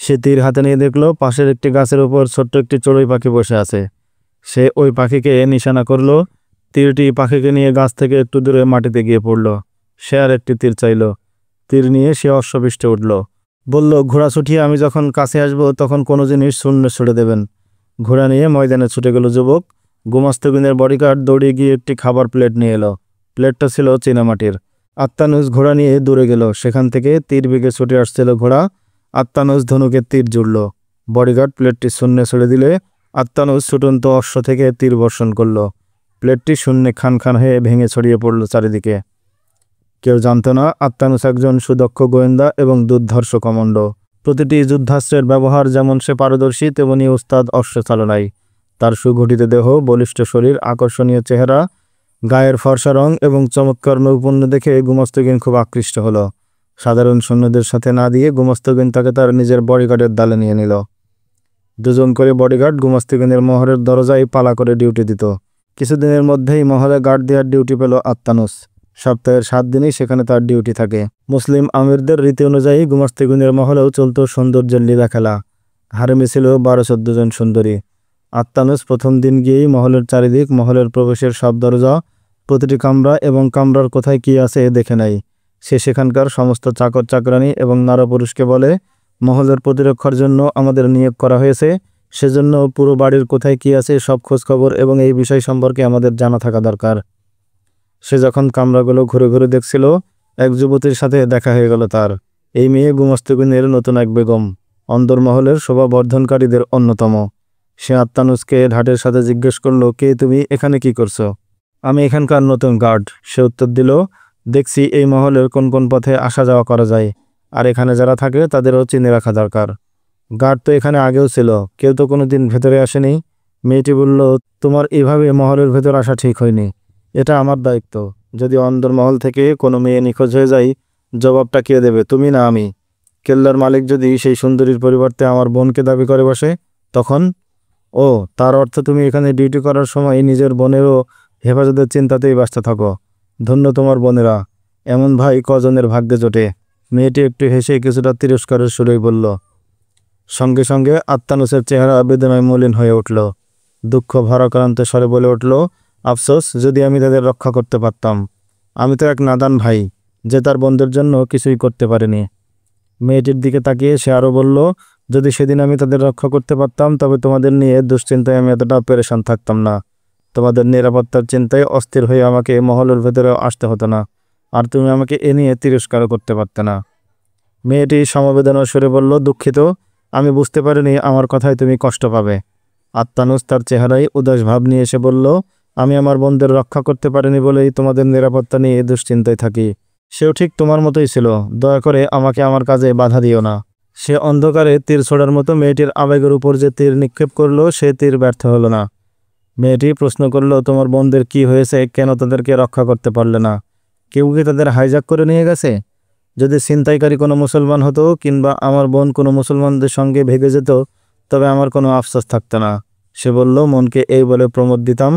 সে তীর হাতে নিয়ে দেখল পাশের একটি গাছের উপর ছোট্ট একটি চড়ুই পাখি বসে আছে। সে ওই পাখিকে নিশানা করল। তীরটি পাখিকে নিয়ে গাছ থেকে একটু দূরে মাটিতে গিয়ে পড়ল। সে আর একটি তীর চাইল। তীর নিয়ে সে অশ্বপৃষ্ঠে উঠল। বলল, ঘোড়া ছুটিয়ে আমি যখন কাছে আসব তখন কোনো জিনিস শূন্য ছুড়ে দেবেন। ঘোড়া নিয়ে ময়দানে ছুটে গেল যুবক। গোমস্তাগিনের বডিগার্ড দৌড়ে গিয়ে একটি খাবার প্লেট নিয়ে এলো। প্লেটটা ছিল চীনামাটির। আত্তানুস ঘোড়া নিয়ে দূরে গেল। সেখান থেকে তীর বেগে ছুটে আসছিল ঘোড়া। আত্তানুস ধনুকে তীর জুড়ল। বডিগার্ড প্লেটটি শূন্যে ছুড়ে দিলে আত্তানুস ছুটন্ত অশ্ব থেকে তীর বর্ষণ করল। প্লেটটি শূন্যে খান খান হয়ে ভেঙে ছড়িয়ে পড়ল চারিদিকে। কেউ জানত না আত্তানুস একজন সুদক্ষ গোয়েন্দা এবং দুর্ধর্ষ কমান্ডো। প্রতিটি যুদ্ধাস্ত্রের ব্যবহার যেমন সে পারদর্শী, তেমনি উস্তাদ অশ্ব চালনায়। তার সুগঠিত দেহ, বলিষ্ঠ শরীর, আকর্ষণীয় চেহারা, গায়ের ফর্সা রং এবং চমৎকার নৈপুণ্য দেখে গোমস্তাগিন খুব আকৃষ্ট হলো। সাধারণ সৈন্যদের সাথে না দিয়ে গোমস্তাগিন তাকে তার নিজের বডিগার্ডের দলে নিয়ে নিল। 2 জন করে বডিগার্ড গোমস্তাগিনের মহলের দরজায় পালা করে ডিউটি দিত। কিছুদিনের মধ্যেই মহলে গার্ড দেওয়ার ডিউটি পেল আত্তানুস। সপ্তাহের 7 দিনই সেখানে তার ডিউটি থাকে। মুসলিম আমিরদের রীতি অনুযায়ী গোমস্তাগিনের মহলেও চলত সৌন্দর্যের লীলা খেলা। হারেমে ছিল 12-14 জন সুন্দরী। আত্তানুস প্রথম দিন গিয়েই মহলের চারিদিক, মহলের প্রবেশের সব দরজা, প্রতিটি কামরা এবং কামরার কোথায় কী আছে দেখে নেয়। সে সেখানকার সমস্ত চাকর চাকরানী এবং নারপুরুষকে বলে, মহলের প্রতিরক্ষার জন্য আমাদের নিয়োগ করা হয়েছে, সেজন্য পুরো বাড়ির কোথায় কী আছে সব খোঁজখবর এবং এই বিষয় সম্পর্কে আমাদের জানা থাকা দরকার। সে যখন কামরাগুলো ঘুরে ঘুরে দেখছিল, এক যুবতীর সাথে দেখা হয়ে গেল তার। এই মেয়ে গোমস্তাগিনের নতুন এক বেগম, অন্দরমহলের শোভা বর্ধনকারীদের অন্যতম। সে আত্তানুসকে ঢাটের সাথে জিজ্ঞেস করল, কে তুমি, এখানে কি করছো? আমি এখানকার নতুন গার্ড, সে উত্তর দিল। দেখছি এই মহলের কোন কোন পথে আসা যাওয়া করা যায়, আর এখানে যারা থাকে তাদেরও চিনে রাখা দরকার। গার্ড তো এখানে আগেও ছিল, কেউ তো কোনো দিন ভেতরে আসেনি। মেয়েটি বলল, তোমার এভাবে মহলের ভেতর আসা ঠিক হয়নি, এটা আমার দায়িত্ব। যদি অন্দরমহল থেকে কোনো মেয়ে নিখোঁজ হয়ে যায়, জবাবটা কে দেবে, তুমি না আমি? কেল্লার মালিক যদি সেই সুন্দরীর পরিবর্তে আমার বোনকে দাবি করে বসে, তখন? ও, তার অর্থ তুমি এখানে ডিউটি করার সময় নিজের বোনেরও হেফাজতের চিন্তাতেই ব্যস্ত থাকো। ধন্য তোমার বোনেরা, এমন ভাই কজনের ভাগ্যে জোটে। মেয়েটি একটু হেসে কিছুটা তিরস্কারের সুরেই বলল। সঙ্গে সঙ্গে আত্তানুসের চেহারা বেদনায় মলিন হয়ে উঠল। দুঃখ ভারাক্রান্ত স্বরে বলে উঠল, আফসোস, যদি আমি তাদের রক্ষা করতে পারতাম। আমি তো এক নাদান ভাই, যে তার বোনদের জন্য কিছুই করতে পারেনি। মেয়েটির দিকে তাকিয়ে সে আরও বলল, যদি সেদিন আমি তাদের রক্ষা করতে পারতাম তবে তোমাদের নিয়ে দুশ্চিন্তায় আমি এতটা পেরেশান থাকতাম না। তোমাদের নিরাপত্তার চিন্তায় অস্থির হয়ে আমাকে মহলের ভেতরেও আসতে হতো না, আর তুমি আমাকে এ নিয়ে তিরস্কারও করতে পারতে না। মেয়েটি সমবেদনা সুরে বলল, দুঃখিত, আমি বুঝতে পারিনি আমার কথায় তুমি কষ্ট পাবে। আত্মানুস তার চেহারায় উদাস ভাব নিয়ে এসে বলল, আমি আমার বোনদের রক্ষা করতে পারিনি বলেই তোমাদের নিরাপত্তা নিয়ে দুশ্চিন্তায় থাকি। সেও ঠিক তোমার মতোই ছিল, দয়া করে আমাকে আমার কাজে বাধা দিও না। সে অন্ধকারে তীর ছোড়ার মতো মেয়েটির আবেগের উপর যে তীর নিক্ষেপ করলো, সে তীর ব্যর্থ হলো না। মেয়েটি প্রশ্ন করল, তোমার বোনদের কি হয়েছে, কেন তাদেরকে রক্ষা করতে পারলে না? কেউ কি তাদের হাইজ্যাক করে নিয়ে গেছে? যদি ছিনতাইকারী কোনো মুসলমান হতো কিংবা আমার বোন কোনো মুসলমানদের সঙ্গে ভেগে যেত, তবে আমার কোনো আফসোস থাকতো না। সে বলল, মনকে এই বলে প্রমোদ দিতাম,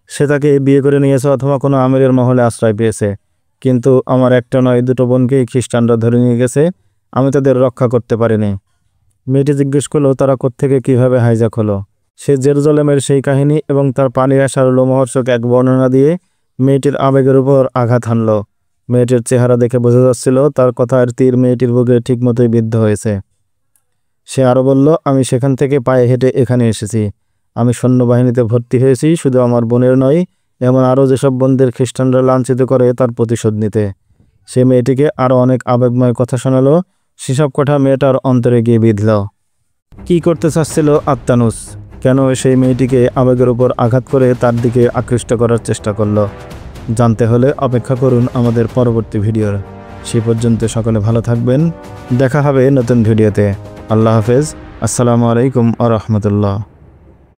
সে তাকে বিয়ে করে নিয়েছে অথবা কোনো আমিরের মহলে আশ্রয় পেয়েছে, কিন্তু আমার একটা নয় দুটো বোনকেই খ্রিস্টানরা ধরে নিয়ে গেছে, আমি তাদের রক্ষা করতে পারিনি। মেয়েটি জিজ্ঞেস করলো, তারা কোত্থেকে কীভাবে হাইজ্যাক হলো? সে জেরুজালেমের সেই কাহিনী এবং তার পানি আসার লোমহর্ষক এক বর্ণনা দিয়ে মেয়েটির আবেগের উপর আঘাত হানল। মেয়েটির চেহারা দেখে বোঝা যাচ্ছিল তার কথার তীর মেয়েটির বুকে ঠিকমতোই বিদ্ধ হয়েছে। সে আরও বলল, আমি সেখান থেকে পায়ে হেঁটে এখানে এসেছি। আমি সৈন্যবাহিনীতে ভর্তি হয়েছি শুধু আমার বোনের নয়, এমন আরও যেসব বোনদের খ্রিস্টানরা লাঞ্ছিত করে তার প্রতিশোধ নিতে। সে মেয়েটিকে আরও অনেক আবেগময় কথা শোনালো। সেসব কথা মেয়েটার অন্তরে গিয়ে বিঁধল। কি করতে চাচ্ছিল আত্মানুস? কেন সেই মেয়েটিকে আবেগের উপর আঘাত করে তার দিকে আকৃষ্ট করার চেষ্টা করলো? জানতে হলে অপেক্ষা করুন আমাদের পরবর্তী ভিডিওর। সেই পর্যন্ত সকলে ভালো থাকবেন। দেখা হবে নতুন ভিডিওতে। আল্লাহ হাফেজ। আসসালামু আলাইকুম ওয়া রাহমাতুল্লাহ।